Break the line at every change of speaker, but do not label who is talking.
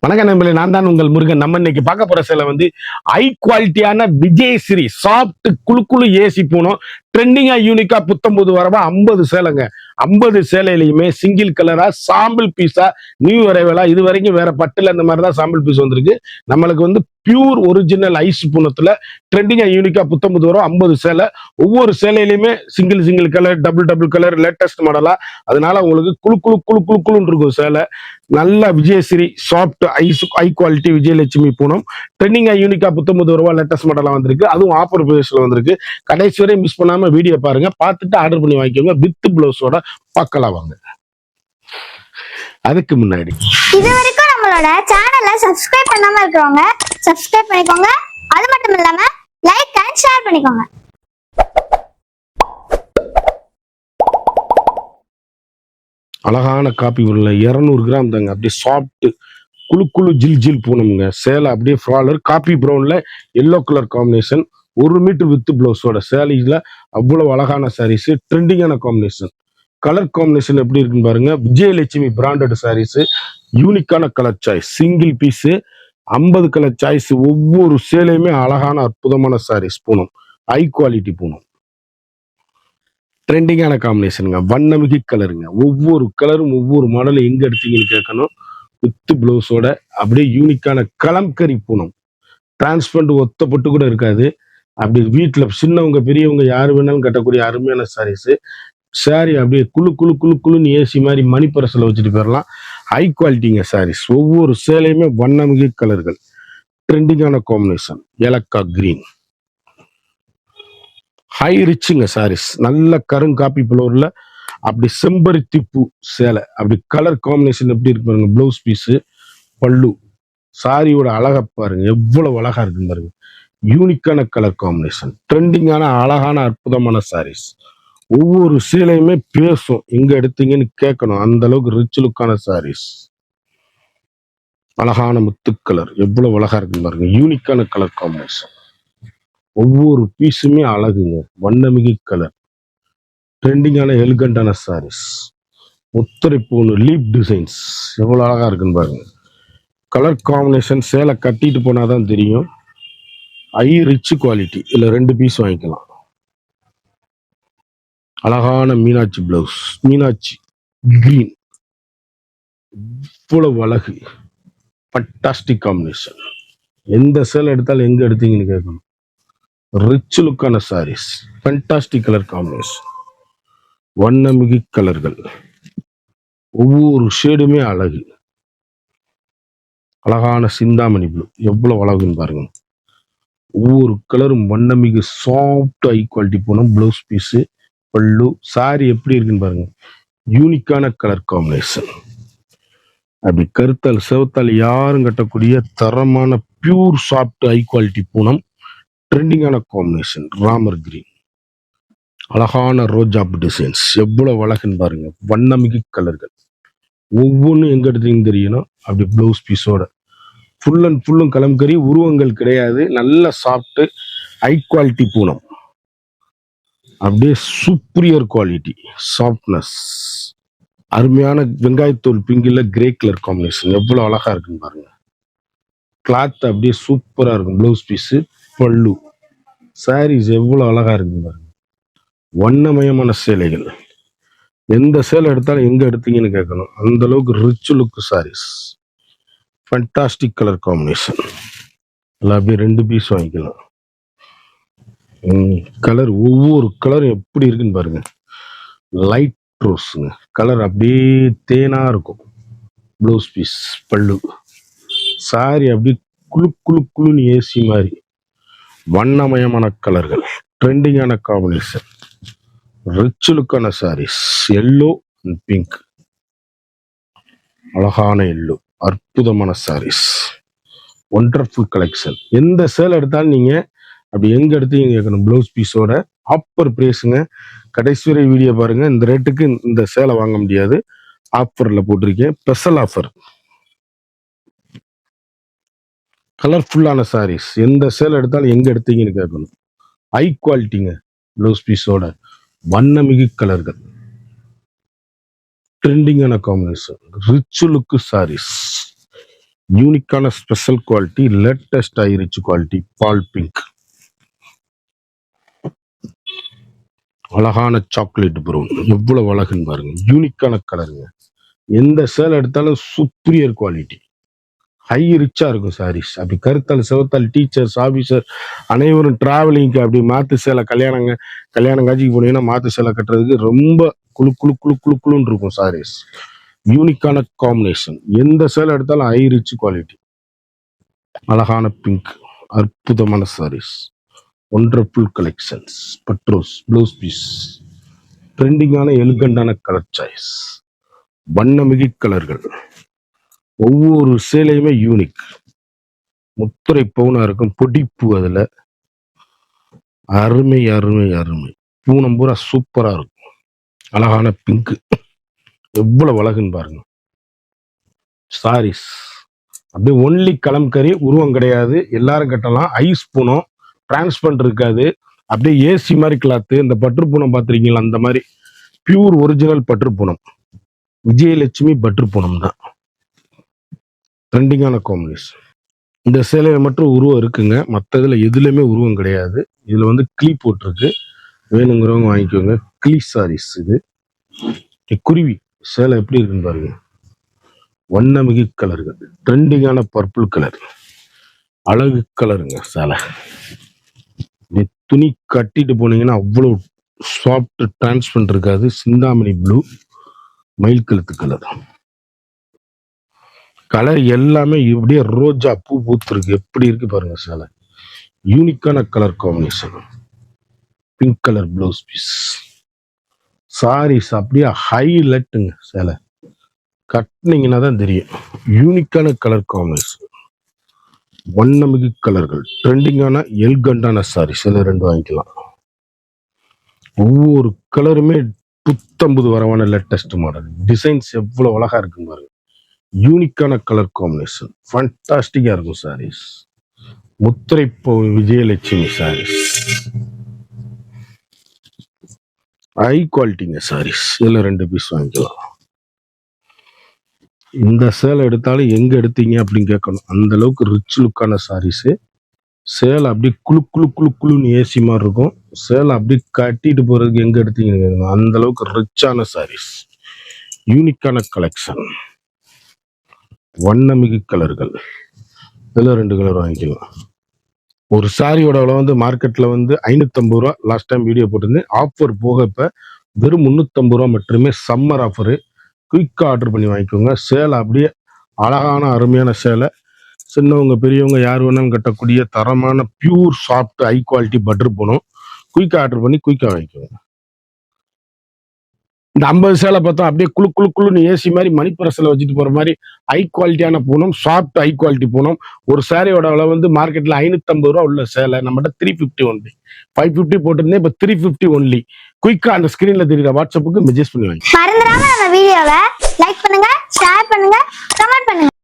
வணக்கம் நண்பர்களே, நான் தான் உங்கள் முருகன். நம்ம இன்னைக்கு பார்க்க போற சேலை வந்து ஹை குவாலிட்டியான விஜயஸ்ரீ சாஃப்ட் குளு குளு ஏசி பூனம். ட்ரெண்டிங்கா யூனிக்கா புத்தம்பது வரவா 50 சேலைங்க. 50 சேலையிலையுமே சிங்கிள் கலரா சாம்பிள் பீஸா நியூ அரைவலா இது வரைக்கும் வேற பட்டுல இந்த மாதிரி தான் சாம்பிள் பீஸ் வந்திருக்கு. நம்மளுக்கு வந்து பியூர் ஒரிஜினல் ஐஸ் பூனத்துல ட்ரெண்டிங்கா யூனிக்கா புத்தம்பது வரும் 50 சேலை. ஒவ்வொரு சேலையிலுமே single single colour double double colour latest மாடலா. அதனால உங்களுக்கு குளு குளு குளு குளு குளுன்னு இருக்கும் சேலை. நல்ல Vijayasri soft ice high quality Vijayalakshmi Poonam ட்ரெண்டிங்கா யூனிக்கா 19 ரூபா லேட்டஸ்ட் மாடலா வந்திருக்கு. அதுவும் ஆஃபர் பிரைஸ்ல வந்திருக்கு. கடைசி வரை மிஸ் பண்ணாம வீடியோ பாருங்க, பார்த்துட்டு ஆர்டர் பண்ணி வாங்கிக்கோங்க. வித் பிளவுஸோட பார்க்கலாம் வாங்க. அதுக்கு முன்னாடி
இது வரைக்கும் நம்மளோட சேனலை சப்ஸ்கிரைப் பண்ணாம இருக்கிறவங்க சப்ஸ்கிரைப் பண்ணிக்கோங்க. அது மட்டும் இல்லாம லைக் அண்ட் ஷேர் பண்ணிக்கோங்க.
அழகான காப்பி உள்ள 200 கிராம் தாங்க. அப்படியே சாஃப்ட் குளு குளு ஜில் ஜில் பூனமுங்க. சேலை அப்படியே ஃப்ராலர் காப்பி ப்ரௌன்ல yellow colour combination. 1 metre with பிளவுஸோட சேலையில அவ்வளவு அழகான சாரீஸ். ட்ரெண்டிங்கான காம்பினேஷன். கலர் காம்பினேஷன் எப்படி இருக்குன்னு பாருங்க. விஜயலட்சுமி பிராண்டட் சாரீஸ். யூனிக்கான colour choice. Single piece 50 colour choice. ஒவ்வொரு சேலையுமே அழகான அற்புதமான சாரீஸ் பூனம். High quality Poonam. ட்ரெண்டிங்கான காம்பினேஷனுங்க. வண்ணமிகு கலருங்க. ஒவ்வொரு கலரும் ஒவ்வொரு மாடலும் எங்க எடுத்தீங்கன்னு கேட்கணும். வித் பிளவுஸோட அப்படியே யூனிக்கான கலம்கரி பூனம். டிரான்ஸ்பரண்ட் ஒத்தப்பட்டு கூட இருக்காது. அப்படி வீட்டுல சின்னவங்க பெரியவங்க யாரு வேணாலும் கட்டக்கூடிய அருமையான சாரீஸ். சாரி அப்படியே குளு குளு குளு குளுன்னு ஏசி மாதிரி மணிப்பரசில் வச்சுட்டு போயிடலாம். ஹை குவாலிட்டிங்க சாரீஸ். ஒவ்வொரு சேலையுமே வண்ணமிகு கலர்கள். ட்ரெண்டிங்கான காம்பினேஷன். ஏலக்கா கிரீன். ஹை ரிச்சுங்க சாரீஸ். நல்ல கருங்காப்பி ஃப்ளோர்ல அப்படி செம்பருத்தி பூ சேலை. அப்படி கலர் காம்பினேஷன் எப்படி இருக்கு பாருங்க. பிளவுஸ் பீஸ் பல்லு. சாரியோட அழகா பாருங்க, எவ்வளவு அழகா இருக்குன்னு பாருங்க. யூனிக்கான கலர் காம்பினேஷன். ட்ரெண்டிங்கான அழகான அற்புதமான சாரீஸ். ஒவ்வொரு சீலையுமே பேசும், எங்க எடுத்தீங்கன்னு கேட்கணும். அந்த அளவுக்கு ரிச் லுக்கான சாரீஸ். அழகான முத்து கலர் எவ்வளவு அழகா இருக்குன்னு பாருங்க. யூனிக்கான கலர் காம்பினேஷன். ஒவ்வொரு பீஸுமே அழகுங்க. வண்ணமிகு கலர். ட்ரெண்டிங்கான எலிகண்டான சாரீஸ். முத்திரை பூணு லீப் டிசைன்ஸ் எவ்வளவு அழகா இருக்குன்னு பாருங்க. Colour combination. சேலை கட்டிட்டு போனாதான் தெரியும். High rich quality. இதுல 2 பீஸ் வாங்கிக்கலாம். அழகான மீனாட்சி பிளவுஸ். மீனாட்சி கிரீன் இவ்வளவு அழகு. Fantastic combination. எந்த சேலை எடுத்தாலும் எங்க எடுத்தீங்கன்னு கேட்கணும். ரிச் லுக்கான சாரீஸ். Fantastic colour combination. வண்ணமிகு கலர்கள். ஒவ்வொரு ஷேடுமே அழகு. அழகான சிந்தாமணி ப்ளூ எவ்வளவு அழகுன்னு பாருங்க. ஒவ்வொரு கலரும் வண்ணமிகு சாஃப்ட் ஹை குவாலிட்டி போனோம். பிளவுஸ் பீஸ் பல்லு. சாரி எப்படி இருக்குன்னு பாருங்க. யூனிக்கான கலர் காம்பினேஷன். அப்படி கருத்தால் செவத்தால் யாரும் கட்டக்கூடிய தரமான pure soft high quality Poonam. ட்ரெண்டிங்கான காம்பினேஷன். ராமர் கிரீன். அழகான ரோஜா டிசைன்ஸ் எவ்வளவு அழகுன்னு பாருங்க. வண்ணமிகு கலர்கள். ஒவ்வொன்றும் எங்க எடுத்தீங்கன்னு தெரியணும். அப்படி பிளவுஸ் பீஸோட ஃபுல் அண்ட் ஃபுல்லும் கலம்கரி. உருவங்கள் கிடையாது. நல்ல சாஃப்ட் ஹை குவாலிட்டி பூனம். அப்படியே சூப்பரியர் குவாலிட்டி சாஃப்ட்னஸ். அருமையான வெங்காயத்தூள் பிங்கில் கிரே கலர் காம்பினேஷன் எவ்வளவு அழகா இருக்குன்னு பாருங்க. கிளாத் அப்படியே சூப்பரா இருக்கும். பிளவுஸ் பீஸ் பல்லு. சாரீஸ் எவ்வளவு அழகா இருக்குன்னு பாருங்க. வண்ணமயமான சேலைகள். எந்த சேலை எடுத்தாலும் எங்க எடுத்தீங்கன்னு கேட்கணும். அந்த அளவுக்கு rich look saris. Fantastic colour combination. அப்படியே 2 பீஸ் வாங்கிக்கலாம். கலர் ஒவ்வொரு கலரும் எப்படி இருக்குன்னு பாருங்க. லைட் ரோஸுங்க கலர் அப்படியே தேனா இருக்கும். ப்ளவுஸ் பீஸ் பல்லு. சாரி அப்படியே குளு குளு குளுன்னு ஏசி மாதிரி. வண்ணமயமான கலர்கள். ட்ரெண்டிங்கான காம்பினேஷன். ரிச் லுக்கான சாரீஸ். Yellow and pink. அழகான எல்லோ. அற்புதமான சாரீஸ். Wonderful collection. எந்த சேலை எடுத்தாலும் நீங்க அப்படி எங்க எடுத்தீங்க கேட்கணும். பிளவுஸ் பீஸோட ஆஃபர் பிரைஸுங்க. கடைசி வரை வீடியோ பாருங்க. இந்த ரேட்டுக்கு இந்த சேலை வாங்க முடியாது. ஆஃபர்ல போட்டிருக்கேன். Special offer. கலர்ஃபுல்லான சாரீஸ். எந்த சேலை எடுத்தாலும் எங்க எடுத்தீங்கன்னு கேட்கணும். ஹை குவாலிட்டிங்க. பிளவுஸ் பீஸோட வண்ணமிகு கலர்கள். ட்ரெண்டிங்கான காம்பினேஷன். Rich look saris. யூனிக்கான ஸ்பெஷல் குவாலிட்டி, லேட்டஸ்ட் ஆயிருச்சு குவாலிட்டி, பால் பிங்க். அழகான சாக்லேட் ப்ரௌன், எவ்வளவு அழகுன்னு பாருங்க. யூனிக்கான கலருங்க. எந்த சேலை எடுத்தாலும் சுப்பீரியர் குவாலிட்டி, ஹை ரிச்சா இருக்கும் சாரீஸ். அப்படி கருத்தால் சிவத்தால் டீச்சர்ஸ் ஆபீசர் அனைவரும் டிராவலிங்க்கு அப்படி மாத்து சேலை, கல்யாணம் காட்சிக்கு போனீங்கன்னா மாத்து சேலை கட்டுறதுக்கு ரொம்ப குளு குளு குளு குளு குளுன்னு இருக்கும் சாரீஸ். யூனிக்கான காம்பினேஷன், எந்த சேலை எடுத்தாலும் ஹை ரிச் குவாலிட்டி. அழகான பிங்க், அற்புதமான சாரீஸ், ஒண்டர்ஃபுல் கலெக்ஷன்ஸ், பட்ரோஸ் ப்ளவுஸ் பீஸ், ட்ரெண்டிங்கான எலிகண்டான கலர் சாய்ஸ், வண்ணமிகு கலர்கள். ஒவ்வொரு சேலையுமே யூனிக், முத்திரை பவுனா இருக்கும். பொடிப்பு அதுல அருமை அருமை அருமை. பூனம் பூரா சூப்பரா இருக்கும். அழகான பிங்க், எவ்வளவு அழகுன்னு பாருங்க. சாரீஸ் அப்படியே ஒன்லி கலம்கரி, உருவம் கிடையாது, எல்லாரும் கட்டலாம். ஐஸ் பூனம், டிரான்ஸ்பரண்ட் இருக்காது, அப்படியே ஏசி மாதிரி கிளாத்து. இந்த பட்டு பூனம் பார்த்துருக்கீங்களா, அந்த மாதிரி பியூர் ஒரிஜினல் பட்டு பூனம். விஜயலட்சுமி பட்டு பூனம் தான். ட்ரெண்டிங்கான காம்பினேஷன். இந்த சேலையில மட்டும் உருவம் இருக்குங்க, மற்றதுல எதுலையுமே உருவம் கிடையாது. இதுல வந்து கிளி போட்டிருக்கு, வேணுங்கிறவங்க வாங்கிக்கோங்க. கிளி சாரீஸ் இது. குருவி சேலை எப்படி இருக்குன்னு பாருங்க. வண்ணமிகு கலர்கள், ட்ரெண்டிங்கான பர்பிள் கலர், அழகு கலருங்க சேலை. துணி கட்டிட்டு போனீங்கன்னா அவ்வளவு சாஃப்ட், டிரான்ஸ்பரண்ட் இருக்காது. சிந்தாமணி ப்ளூ, மயில் கழுத்து கலர். கலர் எல்லாமே இப்படியே ரோஜா பூ பூத்துருக்கு, எப்படி இருக்கு பாருங்க சேலை. யூனிக்கான colour combination, pink colour blouse piece. Saris அப்படியே ஹைலைட்டுங்க சேலை, கட்டினீங்கன்னா தான் தெரியும். யூனிக்கான கலர் காம்பினேஷன், வண்ணமிகு கலர்கள், ட்ரெண்டிங்கான எல்கண்டான சாரீஸ். இதில் 2 வாங்கிக்கலாம். ஒவ்வொரு கலருமே புத்தம்புது வரவான லேட்டஸ்ட் மாடல். டிசைன்ஸ் எவ்வளவு அழகா இருக்கு பாருங்க. யூனிக்கான கலர் காம்பினேஷன், ஃபண்டாஸ்டிக்கா இருக்கும் சாரீஸ். முத்திரை விஜயலட்சுமி சாரீஸ், ஹை குவாலிட்டிங்க சாரீஸ். இதுல 2 பீஸ் வாங்கிக்கலாம். இந்த சேலை எடுத்தாலும் எங்க எடுத்தீங்க அப்படின்னு கேட்கணும், அந்த அளவுக்கு ரிச் லுக்கான சாரீஸ். சேலை அப்படியே குளு குளு குளு குளுன்னு ஏசி மாதிரி இருக்கும். சேலை அப்படியே கட்டிட்டு போறதுக்கு எங்க எடுத்தீங்கன்னு கேட்கணும், அந்த அளவுக்கு ரிச்சான சாரீஸ். யூனிக்கான கலெக்ஷன், வண்ணமிகு கலர்கள். இதுல 2 கலர் வாங்கிக்கலாம். ஒரு சாரியோட விலை வந்து மார்க்கெட்ல வந்து 550 ரூபா. லாஸ்ட் டைம் வீடியோ போட்டிருந்தேன். ஆஃபர் போக இப்ப வெறும் 350 ரூபா மட்டுமே. Summer offer. குயிக்கா ஆர்டர் பண்ணி வாங்கிக்கோங்க. சேலை அப்படியே அழகான அருமையான சேலை. சின்னவங்க பெரியவங்க யார் வேணாலும் கட்டக்கூடிய தரமான pure soft high quality butter போகணும். குயிக்கா ஆர்டர் பண்ணி குயிக்கா வாங்கிக்கோங்க. இந்த 50 சேலை பார்த்தா அப்படியே குளு குளு குளுன்னு ஏசி மாதிரி மணிப்பரசில் வச்சுட்டு போற மாதிரி ஹை குவாலிட்டியான Poonam, soft high quality Poonam. ஒரு சேரையோட விலை வந்து மார்க்கெட்ல 550 ரூபா உள்ள சேலை நம்மகிட்ட 350 ஒன்லி. 550 போட்டிருந்தேன், இப்ப 350 ஒன்லி. குயிக்கா அந்த ஸ்கிரீன்ல தெரியுற வாட்ஸ்அப்புக்கு மெசேஜ் பண்ணி வாங்க.
மறந்துடாம நம்ம வீடியோவை லைக் பண்ணுங்க, ஷேர் பண்ணுங்க, கமெண்ட் பண்ணுங்க.